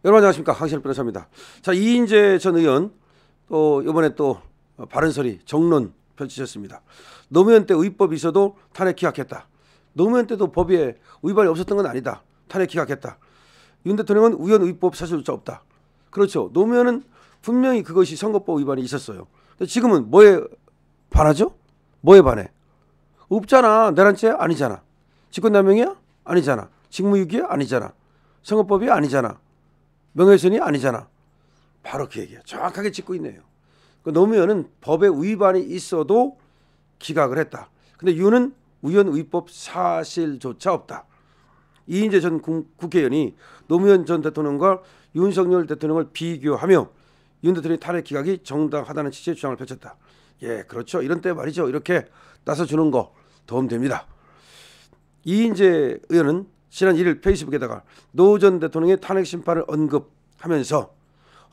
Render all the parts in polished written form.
여러분 안녕하십니까, 강신일 변호사입니다. 자, 이인재 전 의원 또 이번에 또 바른소리 정론 펼치셨습니다. 노무현 때 의법이 있어도 탄핵 기각했다. 노무현 때도 법에 위반이 없었던 건 아니다. 탄핵 기각했다. 윤 대통령은 우연 의법 사실조차 없다. 그렇죠. 노무현은 분명히 그것이 선거법 위반이 있었어요. 근데 지금은 뭐에 반하죠? 뭐에 반해? 없잖아. 내란죄 아니잖아. 직권남용이야? 아니잖아. 직무유기야? 아니잖아. 선거법이 아니잖아. 명예훼손이 아니잖아. 바로 그 얘기야. 정확하게 짚고 있네요. 노무현은 법에 위반이 있어도 기각을 했다. 근데 윤은 우연 의법 사실조차 없다. 이인재 전 국회의원이 노무현 전 대통령과 윤석열 대통령을 비교하며 윤 대통령의 탄핵 기각이 정당하다는 취지의 주장을 펼쳤다. 예, 그렇죠. 이런 때 말이죠. 이렇게 나서주는 거 도움됩니다. 이인재 의원은 지난 1일 페이스북에다가 노 전 대통령의 탄핵 심판을 언급하면서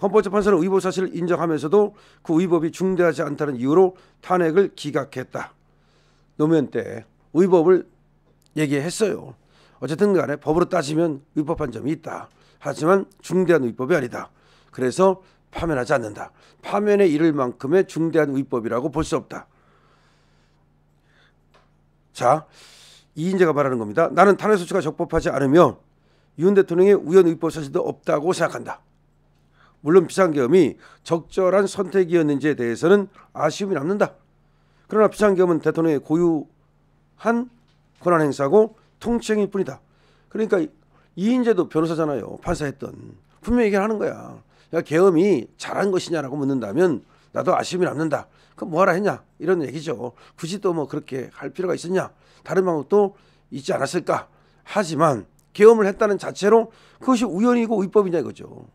헌법재판소는 의법 사실을 인정하면서도 그 의법이 중대하지 않다는 이유로 탄핵을 기각했다. 노무현 때 의법을 얘기했어요. 어쨌든 간에 법으로 따지면 위법한 점이 있다. 하지만 중대한 위법이 아니다. 그래서 파면하지 않는다. 파면에 이를 만큼의 중대한 위법이라고 볼 수 없다. 자, 이인재가 말하는 겁니다. 나는 탄핵 소추가 적법하지 않으며 윤 대통령의 우연 의법 사실도 없다고 생각한다. 물론 비상계엄이 적절한 선택이었는지에 대해서는 아쉬움이 남는다. 그러나 비상계엄은 대통령의 고유한 권한 행사고 통치행위일 뿐이다. 그러니까 이인재도 변호사잖아요. 판사했던. 분명히 얘기를 하는 거야. 야, 계엄이 잘한 것이냐라고 묻는다면 나도 아쉬움이 남는다. 그럼 뭐하라 했냐 이런 얘기죠. 굳이 또 뭐 그렇게 할 필요가 있었냐. 다른 방법도 있지 않았을까. 하지만 계엄을 했다는 자체로 그것이 우연이고 의법이냐 이거죠.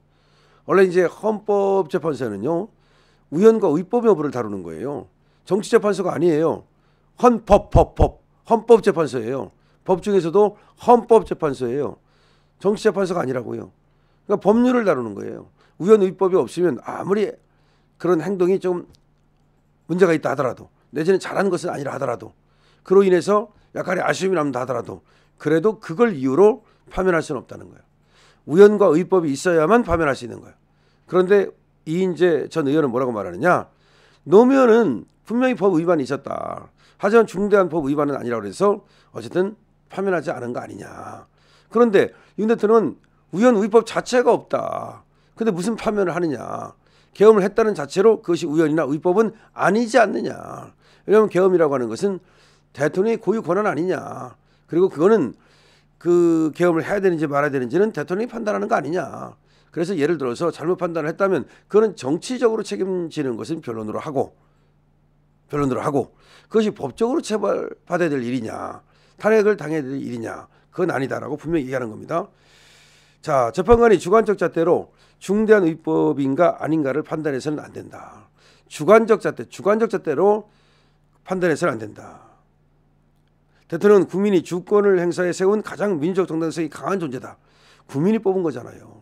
원래 이제 헌법재판소는요, 우연과 의법 여부를 다루는 거예요. 정치재판소가 아니에요. 헌법재판소예요. 법 중에서도 헌법재판소예요. 정치재판소가 아니라고요. 그러니까 법률을 다루는 거예요. 우연 의법이 없으면 아무리 그런 행동이 좀 문제가 있다 하더라도, 내지는 잘한 것은 아니라 하더라도, 그로 인해서 약간의 아쉬움이 남다 하더라도, 그래도 그걸 이유로 파면할 수는 없다는 거예요. 우연과 의법이 있어야만 파면할 수 있는 거예요. 그런데 이인재 전 의원은 뭐라고 말하느냐. 노무현은 분명히 법 위반이 있었다. 하지만 중대한 법 위반은 아니라고 해서 어쨌든 파면하지 않은 거 아니냐. 그런데 윤 대통령은 우연 의법 자체가 없다. 근데 무슨 파면을 하느냐. 계엄을 했다는 자체로 그것이 우연이나 의법은 아니지 않느냐. 왜냐하면 계엄이라고 하는 것은 대통령의 고유 권한 아니냐. 그리고 그거는 그 계엄을 해야 되는지 말아야 되는지는 대통령이 판단하는 거 아니냐. 그래서 예를 들어서 잘못 판단을 했다면 그거는 정치적으로 책임지는 것은 변론으로 하고 그것이 법적으로 처벌받아야 될 일이냐, 탄핵을 당해야 될 일이냐, 그건 아니다라고 분명히 얘기하는 겁니다. 자, 재판관이 주관적 잣대로 중대한 위법인가 아닌가를 판단해서는 안 된다. 주관적 잣대로 판단해서는 안 된다. 대통령은 국민이 주권을 행사해 세운 가장 민주적 정당성이 강한 존재다. 국민이 뽑은 거잖아요.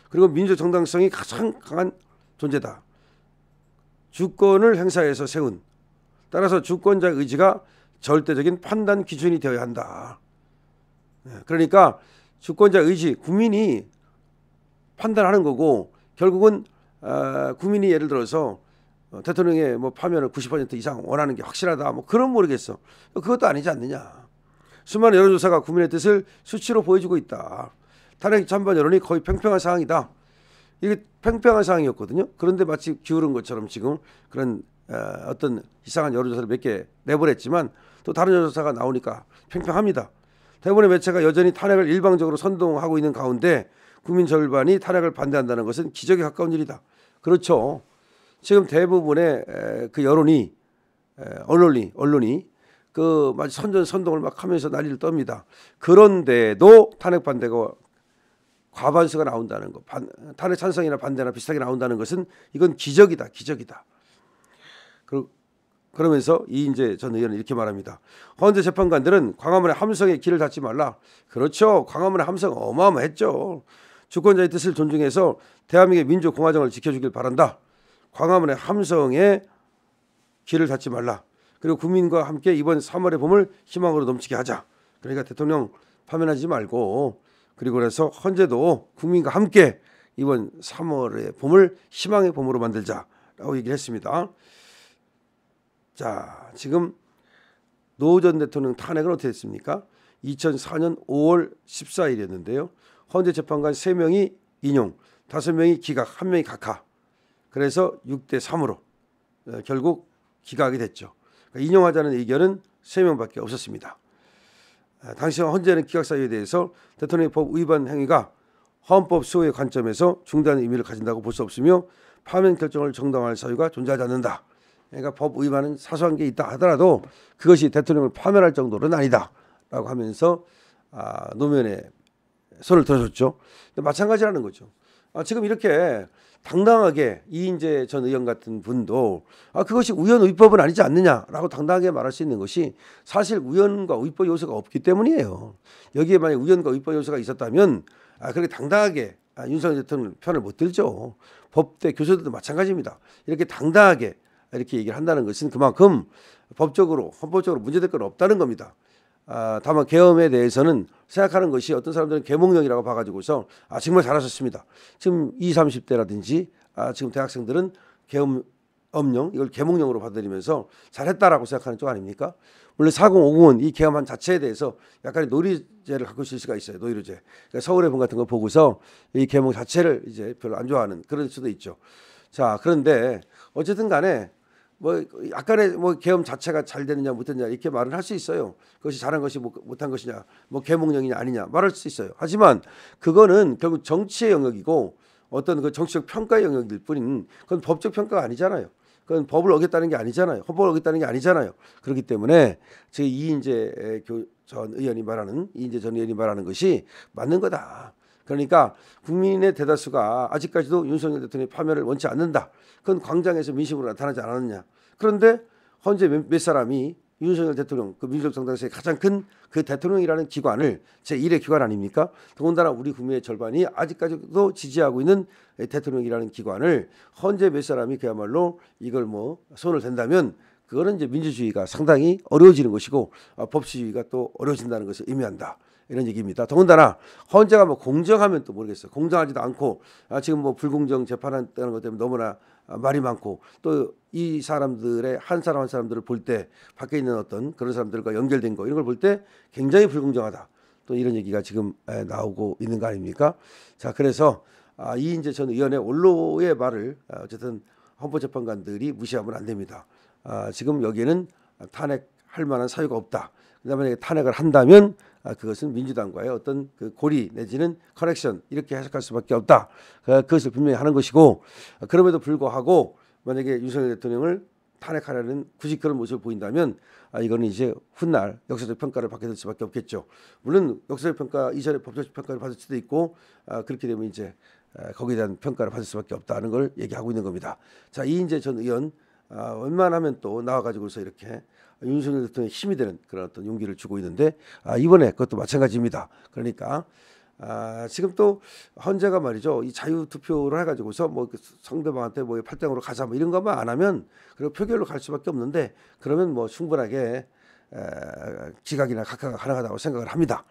그리고 민주적 정당성이 가장 강한 존재다. 주권을 행사해서 세운. 따라서 주권자의 의지가 절대적인 판단 기준이 되어야 한다. 그러니까 주권자의 의지, 국민이 판단하는 거고, 결국은 국민이 예를 들어서 대통령의 뭐 파면을 90% 이상 원하는 게 확실하다, 뭐 그런 모르겠어. 그것도 아니지 않느냐. 수많은 여론조사가 국민의 뜻을 수치로 보여주고 있다. 탄핵 찬반 여론이 거의 팽팽한 상황이다. 이게 팽팽한 상황이었거든요. 그런데 마치 기울은 것처럼 지금 그런 어떤 이상한 여론조사를 몇 개 내보냈지만 또 다른 여론조사가 나오니까 팽팽합니다. 대부분의 매체가 여전히 탄핵을 일방적으로 선동하고 있는 가운데 국민 절반이 탄핵을 반대한다는 것은 기적에 가까운 일이다. 그렇죠. 지금 대부분의 그 여론이 언론이 그 마치 선동을 막 하면서 난리를 떱니다. 그런데도 탄핵 반대가 과반수가 나온다는 거, 탄핵 찬성이나 반대나 비슷하게 나온다는 것은 이건 기적이다. 그러면서 이인재 전 의원은 이렇게 말합니다. 헌재 재판관들은 광화문의 함성에 길을 닫지 말라. 그렇죠. 광화문의 함성 어마어마했죠. 주권자의 뜻을 존중해서 대한민국의 민주공화정을 지켜주길 바란다. 광화문의 함성에 길을 닫지 말라. 그리고 국민과 함께 이번 3월의 봄을 희망으로 넘치게 하자. 그러니까 대통령 파면하지 말고, 그리고 그래서 헌재도 국민과 함께 이번 3월의 봄을 희망의 봄으로 만들자라고 얘기를 했습니다. 자, 지금 노 전 대통령 탄핵은 어떻게 됐습니까? 2004년 5월 14일이었는데요. 헌재 재판관 3명이 인용, 5명이 기각, 1명이 각하. 그래서 6대 3으로 결국 기각이 됐죠. 그러니까 인용하자는 의견은 3명밖에 없었습니다. 당시 헌재는 기각 사유에 대해서 대통령의 법 위반 행위가 헌법 수호의 관점에서 중대한 의미를 가진다고 볼 수 없으며 파면 결정을 정당화할 사유가 존재하지 않는다. 그러니까 법 위반은 사소한 게 있다 하더라도 그것이 대통령을 파면할 정도는 아니다라고 하면서 노면에 손을 들어줬죠. 마찬가지라는 거죠. 지금 이렇게 당당하게 이인재 전 의원 같은 분도 그것이 우연 의법은 아니지 않느냐라고 당당하게 말할 수 있는 것이 사실 우연과 의법 요소가 없기 때문이에요. 여기에 만약 우연과 의법 요소가 있었다면 그렇게 당당하게 윤석열 대통령 편을 못 들죠. 법대 교수들도 마찬가지입니다. 이렇게 당당하게 이렇게 얘기를 한다는 것은 그만큼 법적으로 헌법적으로 문제될 건 없다는 겁니다. 다만 계엄에 대해서는 생각하는 것이 어떤 사람들은 계몽령이라고 봐가지고서 정말 잘하셨습니다. 지금 20, 30대라든지 지금 대학생들은 계엄령 이걸 계몽령으로 받아들이면서 잘했다라고 생각하는 쪽 아닙니까? 물론 4050은 이 계엄안 자체에 대해서 약간의 노이로제를 갖고 있을 수가 있어요. 노이로제. 그러니까 서울의 분 같은 거 보고서 이 계몽 자체를 이제 별로 안 좋아하는 그럴 수도 있죠. 자, 그런데 어쨌든 간에 약간의 계엄 자체가 잘 되느냐 못했느냐 이렇게 말을 할 수 있어요. 그것이 잘한 것이 못한 것이냐, 계몽령이냐 아니냐 말할 수 있어요. 하지만 그거는 결국 정치의 영역이고 어떤 그 정치적 평가의 영역일 뿐인 그건 법적 평가가 아니잖아요. 그건 법을 어겼다는 게 아니잖아요. 헌법을 어겼다는 게 아니잖아요. 그렇기 때문에 제 이인재 전 의원이 말하는 것이 맞는 거다. 그러니까 국민의 대다수가 아직까지도 윤석열 대통령의 파면을 원치 않는다. 그건 광장에서 민심으로 나타나지 않았느냐. 그런데 헌재 몇 사람이 윤석열 대통령, 그 민주적 정당에서의 가장 큰 그 대통령이라는 기관을 제1의 기관 아닙니까? 더군다나 우리 국민의 절반이 아직까지도 지지하고 있는 대통령이라는 기관을 헌재 몇 사람이 그야말로 이걸 손을 댄다면 그거는 이제 민주주의가 상당히 어려워지는 것이고 법치주의가 또 어려워진다는 것을 의미한다. 이런 얘기입니다. 더군다나 헌재가 공정하면 또 모르겠어요. 공정하지도 않고 지금 불공정 재판하는 것 때문에 너무나 말이 많고 또 이 사람들의 한 사람 한 사람들을 볼 때 밖에 있는 어떤 그런 사람들과 연결된 거 이런 걸 볼 때 굉장히 불공정하다. 또 이런 얘기가 지금 나오고 있는 거 아닙니까? 자, 그래서 이인재 전 의원의 원로의 말을 어쨌든 헌법재판관들이 무시하면 안 됩니다. 지금 여기에는 탄핵할 만한 사유가 없다. 그다음에 탄핵을 한다면 그것은 민주당과의 어떤 그 고리 내지는 커넥션 이렇게 해석할 수밖에 없다. 그것을 분명히 하는 것이고 그럼에도 불구하고 만약에 윤석열 대통령을 탄핵하려는 굳이 그런 모습을 보인다면 이거는 이제 훗날 역사적 평가를 받게 될 수밖에 없겠죠. 물론 역사적 평가 이전에 법적 평가를 받을 수도 있고 그렇게 되면 이제 거기에 대한 평가를 받을 수밖에 없다는 걸 얘기하고 있는 겁니다. 자, 이인재 전 의원 웬만하면 또 나와가지고서 이렇게 윤석열 대통령의 힘이 되는 그런 어떤 용기를 주고 있는데 이번에 그것도 마찬가지입니다. 그러니까 지금 또 헌재가 말이죠. 이 자유투표를 해가지고서 상대방한테 8당으로 가자 이런 것만 안 하면 그리고 표결로 갈 수밖에 없는데 그러면 충분하게 기각이나 각하가 가능하다고 생각을 합니다.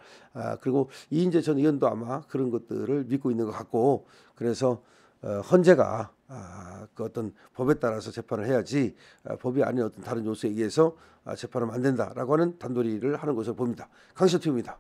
그리고 이인재 전 의원도 아마 그런 것들을 믿고 있는 것 같고 그래서 헌재가 그 어떤 법에 따라서 재판을 해야지 법이 아닌 어떤 다른 요소에 의해서 재판하면 안 된다라고 하는 단도리를 하는 것으로 봅니다. 강시호 TV입니다.